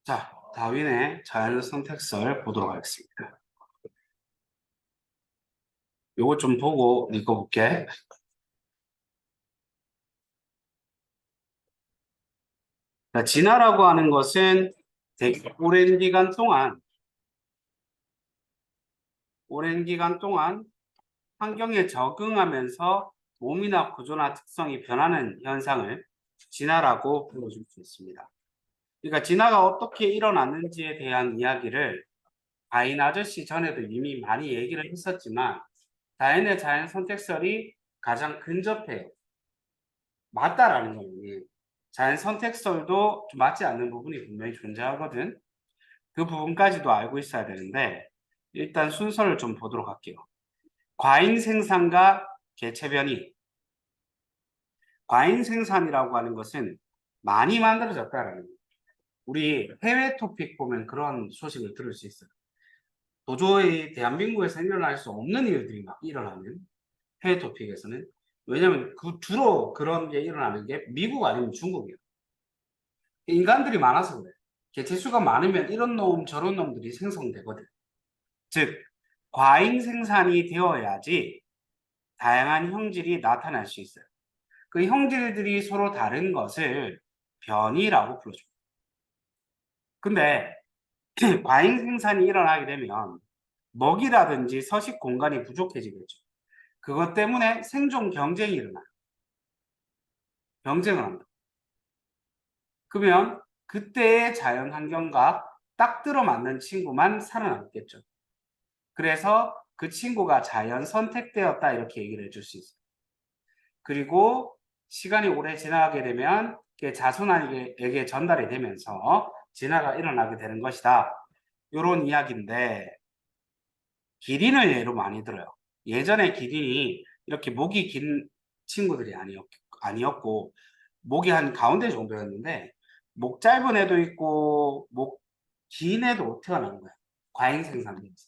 자, 다윈의 자연 선택설 보도록 하겠습니다. 요거 좀 보고 읽어볼게. 자, 진화라고 하는 것은 되게 오랜 기간 동안 환경에 적응하면서 몸이나 구조나 특성이 변하는 현상을 진화라고 불러줄 수 있습니다. 그러니까 진화가 어떻게 일어났는지에 대한 이야기를 다윈 아저씨 전에도 이미 많이 얘기를 했었지만 다윈의 자연 선택설이 가장 근접해요. 맞다라는 거니 자연 선택설도 좀 맞지 않는 부분이 분명히 존재하거든. 그 부분까지도 알고 있어야 되는데 일단 순서를 좀 보도록 할게요. 과잉 생산과 개체 변이. 과잉 생산이라고 하는 것은 많이 만들어졌다라는 거예요. 우리 해외 토픽 보면 그런 소식을 들을 수 있어요. 도저히 대한민국에서 일어날 수 없는 일들이 막 일어나는 해외 토픽에서는. 왜냐하면 주로 그런 게 일어나는 게 미국 아니면 중국이에요. 인간들이 많아서 그래. 개체수가 많으면 이런 놈 저런 놈들이 생성되거든. 즉 과잉 생산이 되어야지 다양한 형질이 나타날 수 있어요. 그 형질들이 서로 다른 것을 변이라고 불러줍니다. 근데 과잉 생산이 일어나게 되면 먹이라든지 서식 공간이 부족해지겠죠. 그것 때문에 생존 경쟁이 일어나요. 경쟁을 합니다. 그러면 그때의 자연 환경과 딱 들어맞는 친구만 살아남겠죠. 그래서 그 친구가 자연 선택되었다 이렇게 얘기를 해줄 수 있어요. 그리고 시간이 오래 지나게 되면 자손에게 전달이 되면서 진화가 일어나게 되는 것이다. 이런 이야기인데 기린을 예로 많이 들어요. 예전에 기린이 이렇게 목이 긴 친구들이 아니었고 목이 한 가운데 정도였는데 목 짧은 애도 있고 목 긴 애도 태어난 거야. 과잉 생산되면서.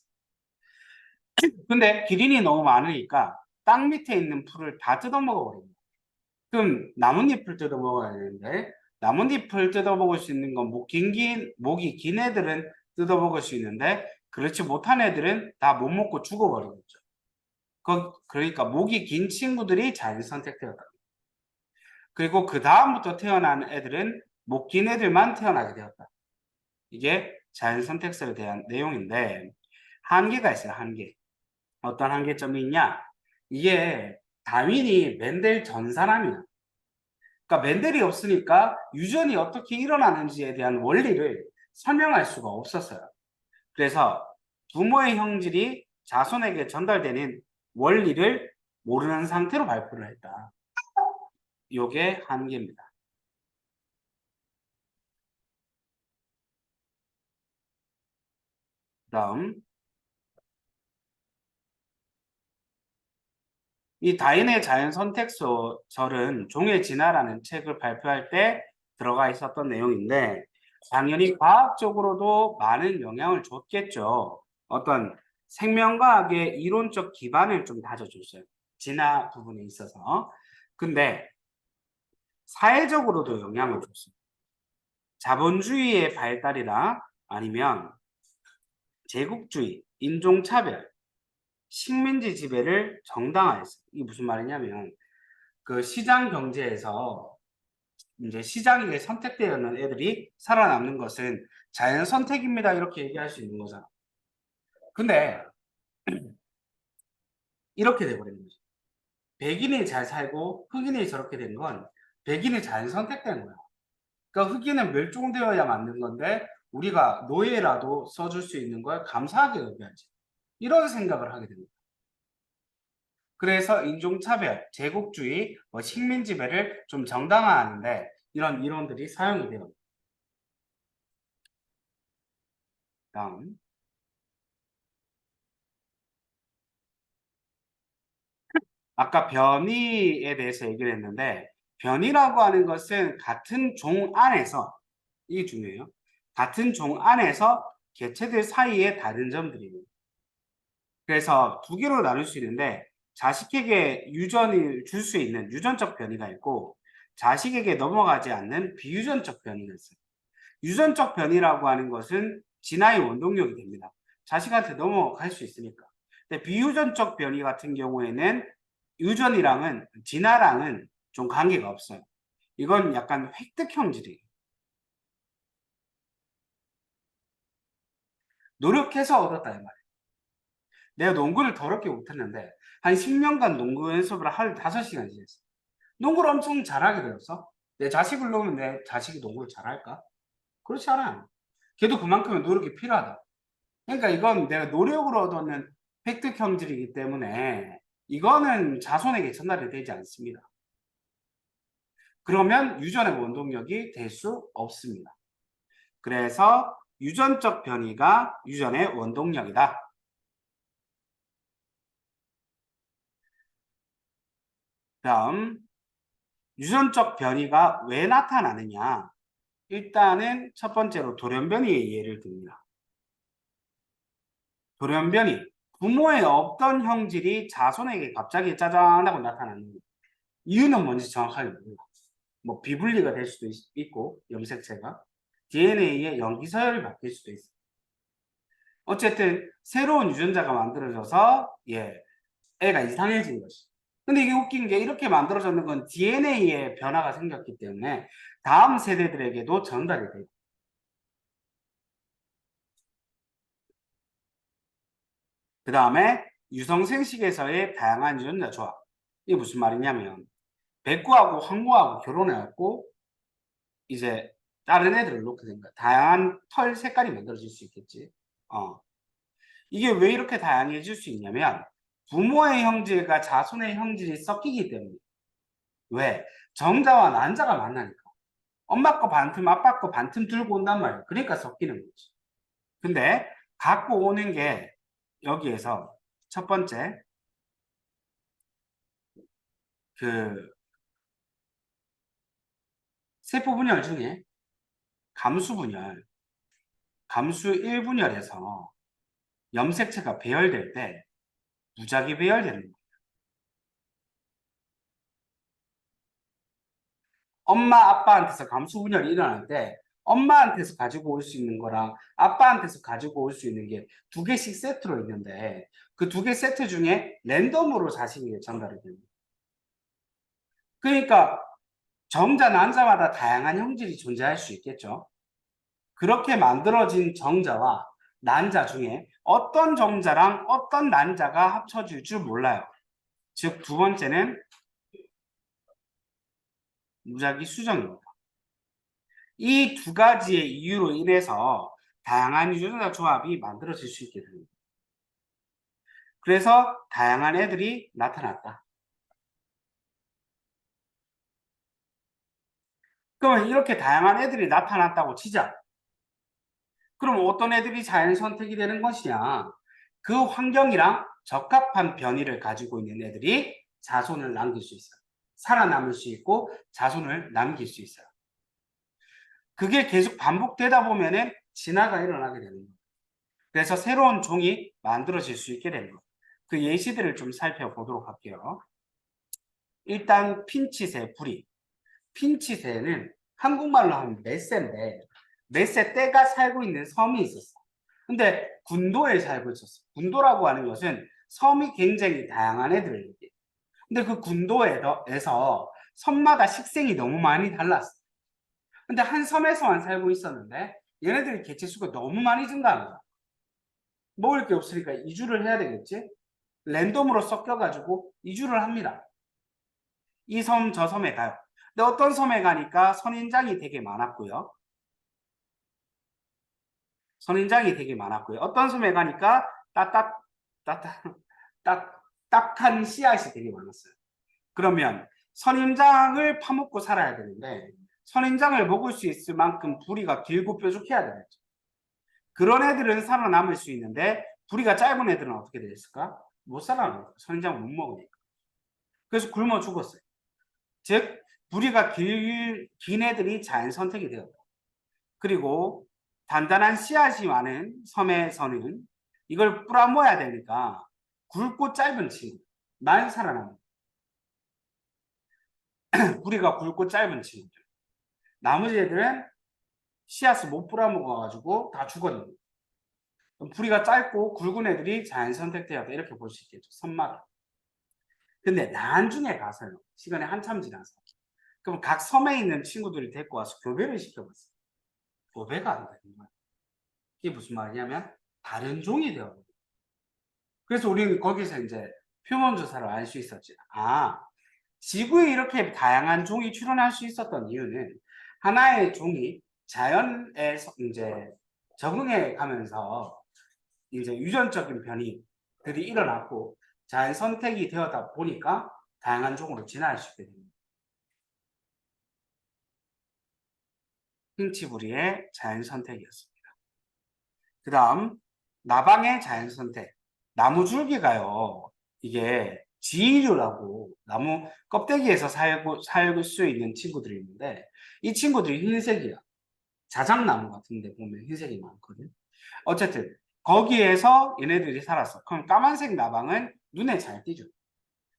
근데 기린이 너무 많으니까 땅 밑에 있는 풀을 다 뜯어먹어 버립니다. 그럼 나뭇잎을 뜯어먹어야 되는데 나뭇잎을 뜯어먹을 수 있는 건 목이 긴 애들은 뜯어먹을 수 있는데 그렇지 못한 애들은 다 못 먹고 죽어버리겠죠. 그러니까 목이 긴 친구들이 자연 선택되었다. 그리고 그 다음부터 태어난 애들은 목 긴 애들만 태어나게 되었다. 이게 자연 선택설에 대한 내용인데 한계가 있어요. 한계. 어떤 한계점이 있냐? 이게 다윈이 맨델 전 사람이야. 그러니까 맨델이 없으니까 유전이 어떻게 일어나는지에 대한 원리를 설명할 수가 없었어요. 그래서 부모의 형질이 자손에게 전달되는 원리를 모르는 상태로 발표를 했다. 이게 한계입니다. 다음 이 다인의 자연 선택설은 종의 진화라는 책을 발표할 때 들어가 있었던 내용인데 당연히 과학적으로도 많은 영향을 줬겠죠. 어떤 생명과학의 이론적 기반을 좀 다져줬어요. 진화 부분에 있어서. 근데 사회적으로도 영향을 줬어요. 자본주의의 발달이나 아니면 제국주의, 인종차별, 식민지 지배를 정당화했어요. 이게 무슨 말이냐면 그 시장 경제에서 이제 시장에 선택되어 있는 애들이 살아남는 것은 자연 선택입니다. 이렇게 얘기할 수 있는 거잖아. 근데 이렇게 돼버리는 거죠. 백인이 잘 살고 흑인이 저렇게 된 건 백인이 자연 선택된 거야. 그러니까 흑인은 멸종되어야 맞는 건데 우리가 노예라도 써줄 수 있는 걸 감사하게 여겨야지. 이런 생각을 하게 됩니다. 그래서 인종차별, 제국주의, 식민지배를 좀 정당화하는데 이런 이론들이 사용이 돼요. 다음. 아까 변이에 대해서 얘기를 했는데 변이라고 하는 것은 같은 종 안에서 이게 중요해요. 같은 종 안에서 개체들 사이에 다른 점들이에요. 그래서 두 개로 나눌 수 있는데 자식에게 유전을 줄 수 있는 유전적 변이가 있고 자식에게 넘어가지 않는 비유전적 변이가 있어요. 유전적 변이라고 하는 것은 진화의 원동력이 됩니다. 자식한테 넘어갈 수 있으니까. 근데 비유전적 변이 같은 경우에는 유전이랑은 진화랑은 좀 관계가 없어요. 이건 약간 획득 형질이에요. 노력해서 얻었다 이 말이에요. 내가 농구를 더럽게 못했는데 한 10년간 농구 연습을 하루 5시간 지냈어. 농구를 엄청 잘하게 되었어. 내 자식을 놓으면 내 자식이 농구를 잘할까? 그렇지 않아요. 걔도 그만큼의 노력이 필요하다. 그러니까 이건 내가 노력으로 얻는 획득 형질이기 때문에 이거는 자손에게 전달이 되지 않습니다. 그러면 유전의 원동력이 될 수 없습니다. 그래서 유전적 변이가 유전의 원동력이다. 다음, 유전적 변이가 왜 나타나느냐? 일단은 첫 번째로 돌연변이의 예를 듭니다. 돌연변이, 부모의 없던 형질이 자손에게 갑자기 짜잔 하고 나타나는 이유는 뭔지 정확하게 모릅니다. 뭐 비분리가 될 수도 있고 염색체가 DNA의 염기 서열이 바뀔 수도 있어요. 어쨌든 새로운 유전자가 만들어져서 애가 이상해진 것이. 근데 이게 웃긴 게 이렇게 만들어졌는 건 DNA에 변화가 생겼기 때문에 다음 세대들에게도 전달이 돼요. 그 다음에 유성생식에서의 다양한 유전자 조합. 이게 무슨 말이냐면 백구하고 황구하고 결혼해갖고 이제 다른 애들을 놓게 된 거야. 다양한 털 색깔이 만들어질 수 있겠지. 이게 왜 이렇게 다양해질 수 있냐면 부모의 형질과 자손의 형질이 섞이기 때문에. 왜? 정자와 난자가 만나니까. 엄마 거 반틈, 아빠 거 반틈 들고 온단 말이야. 그러니까 섞이는 거지. 근데 갖고 오는 게 여기에서 첫 번째 그 세포 분열 중에 감수 분열, 감수 1분열에서 염색체가 배열될 때 무작위 배열되는 거예요. 엄마 아빠한테서 감수 분열이 일어날 때 엄마한테서 가지고 올 수 있는 거랑 아빠한테서 가지고 올 수 있는 게 두 개씩 세트로 있는데 그 두 개 세트 중에 랜덤으로 자식에게 전달이 됩니다. 그러니까 정자, 난자마다 다양한 형질이 존재할 수 있겠죠. 그렇게 만들어진 정자와 난자 중에 어떤 정자랑 어떤 난자가 합쳐질 줄 몰라요. 즉, 두 번째는 무작위 수정입니다. 이 두 가지의 이유로 인해서 다양한 유전자 조합이 만들어질 수 있게 됩니다. 그래서 다양한 애들이 나타났다. 그러면 이렇게 다양한 애들이 나타났다고 치자. 그럼 어떤 애들이 자연 선택이 되는 것이냐? 그 환경이랑 적합한 변이를 가지고 있는 애들이 자손을 남길 수 있어요. 살아남을 수 있고 자손을 남길 수 있어요. 그게 계속 반복되다 보면은 진화가 일어나게 되는 거예요. 그래서 새로운 종이 만들어질 수 있게 되는 거예요. 그 예시들을 좀 살펴보도록 할게요. 일단 핀치새 뿌리. 핀치새는 한국말로 하면 맷새인데 맷새 떼가 살고 있는 섬이 있었어. 근데 군도에 살고 있었어. 군도라고 하는 것은 섬이 굉장히 다양한 애들을 얘기해. 근데 그 군도에서 섬마다 식생이 너무 많이 달랐어. 근데 한 섬에서만 살고 있었는데 얘네들이 개체수가 너무 많이 증가한 거야. 먹을 게 없으니까 이주를 해야 되겠지? 랜덤으로 섞여가지고 이주를 합니다. 이 섬, 저 섬에 가요. 근데 어떤 섬에 가니까 선인장이 되게 많았고요. 선인장이 되게 많았고요. 어떤 섬에 가니까 딱딱한 씨앗이 되게 많았어요. 그러면 선인장을 파먹고 살아야 되는데 선인장을 먹을 수 있을 만큼 부리가 길고 뾰족해야 되겠죠. 그런 애들은 살아남을 수 있는데 부리가 짧은 애들은 어떻게 됐을까? 못 살아남아요. 선인장을 못 먹으니까. 그래서 굶어 죽었어요. 즉 부리가 긴 애들이 자연 선택이 되었다. 그리고 단단한 씨앗이 많은 섬에서는 이걸 뿌려먹어야 되니까 굵고 짧은 친구만 살아납니다. 부리가 굵고 짧은 친구들. 나머지 애들은 씨앗을 못 뿌려먹어가지고 다 죽었는 거예요. 부리가 짧고 굵은 애들이 자연 선택되었다 이렇게 볼 수 있겠죠. 선마다. 근데 나중에 가서요. 시간이 한참 지나서. 그럼 각 섬에 있는 친구들이 데리고 와서 교배를 시켜봤어요. 교배가 안 되는 거예요. 이게 무슨 말이냐면 다른 종이 되어버려요. 그래서 우리는 거기서 이제 표본 조사를 알 수 있었지. 아, 지구에 이렇게 다양한 종이 출현할 수 있었던 이유는 하나의 종이 자연에 이제 적응해 가면서 이제 유전적인 변이들이 일어났고 자연 선택이 되었다 보니까 다양한 종으로 진화할 수 있게 됩니다. 핑치부리의 자연 선택이었습니다. 그 다음 나방의 자연 선택. 나무 줄기가요. 이게 지류라고 나무 껍데기에서 살 수 있는 친구들이 있는데 이 친구들이 흰색이야. 자작나무 같은 데 보면 흰색이 많거든. 어쨌든 거기에서 얘네들이 살았어. 그럼 까만색 나방은 눈에 잘 띄죠.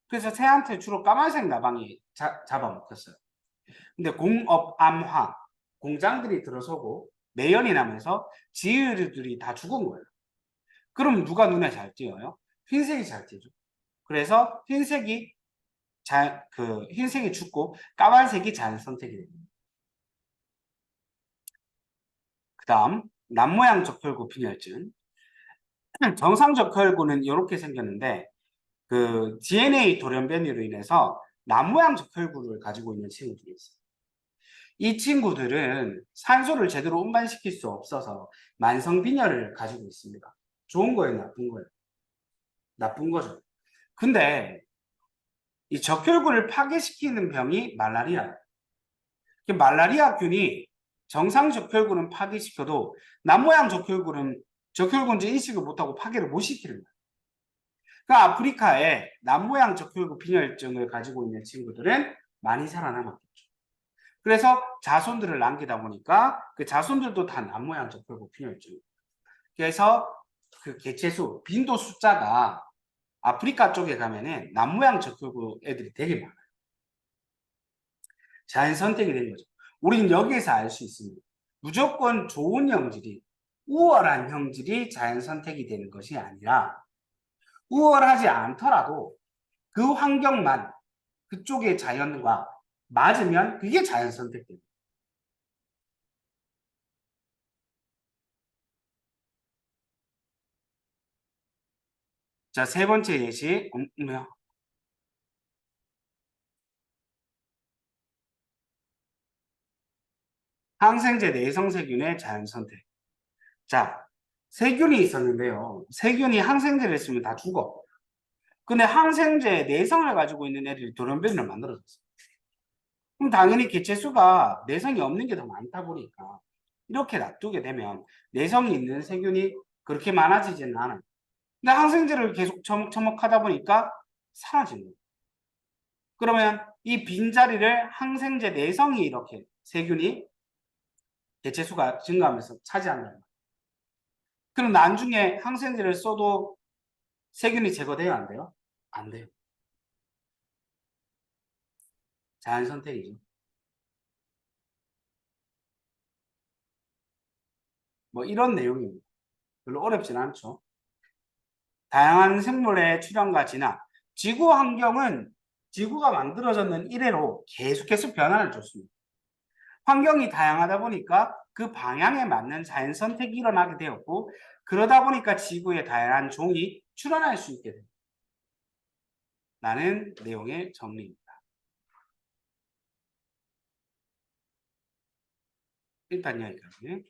그래서 새한테 주로 까만색 나방이 잡아먹혔어요. 근데 공업암화, 공장들이 들어서고 매연이 나면서 지유들이 다 죽은 거예요. 그럼 누가 눈에 잘 띄어요? 흰색이 잘 띄죠. 그래서 흰색이 죽고 까만색이 자연 선택이 됩니다. 그 다음 남모양 적혈구 빈혈증. 정상적 혈구는 이렇게 생겼는데 그 DNA 돌연변이로 인해서 남모양 적혈구를 가지고 있는 친구들이 있어요. 이 친구들은 산소를 제대로 운반시킬 수 없어서 만성빈혈을 가지고 있습니다. 좋은 거예요, 나쁜 거예요? 나쁜 거죠. 근데 이 적혈구를 파괴시키는 병이 말라리아예요. 말라리아균이 정상 적혈구는 파괴시켜도 남모양 적혈구인지 인식을 못하고 파괴를 못 시키는 거예요. 그러니까 아프리카에 남모양 적혈구 빈혈증을 가지고 있는 친구들은 많이 살아남았겠죠. 그래서 자손들을 남기다 보니까 그 자손들도 다 남모양 적혈구 빈혈증. 그래서 그 개체수, 빈도 숫자가 아프리카 쪽에 가면은 남모양 적혈구 애들이 되게 많아요. 자연 선택이 된 거죠. 우리는 여기에서 알 수 있습니다. 무조건 좋은 형질이, 우월한 형질이 자연 선택이 되는 것이 아니라 우월하지 않더라도 그 환경만 그쪽의 자연과 맞으면 그게 자연 선택됩니다. 자, 세 번째 예시. 항생제 내성세균의 자연 선택. 자, 세균이 있었는데요. 세균이 항생제를 쓰면 다 죽어. 근데 항생제 내성을 가지고 있는 애들이 돌연변이를 만들어졌어. 그럼 당연히 개체수가 내성이 없는 게 더 많다 보니까 이렇게 놔두게 되면 내성이 있는 세균이 그렇게 많아지지는 않아요. 근데 항생제를 계속 처먹처먹 하다 보니까 사라지는 거예요. 그러면 이 빈자리를 항생제 내성이 이렇게 세균이 개체수가 증가하면서 차지한다는 거예요. 그럼 나중에 항생제를 써도 세균이 제거돼요, 안 돼요? 안 돼요. 자연 선택이죠. 뭐 이런 내용입니다. 별로 어렵진 않죠. 다양한 생물의 출현과 진화. 지구 환경은 지구가 만들어졌는 이래로 계속해서 변화를 줬습니다. 환경이 다양하다 보니까 그 방향에 맞는 자연 선택이 일어나게 되었고 그러다 보니까 지구에 다양한 종이 출현할 수 있게 됩니다. 라는 내용의 정리입니다. 일단 여기까지.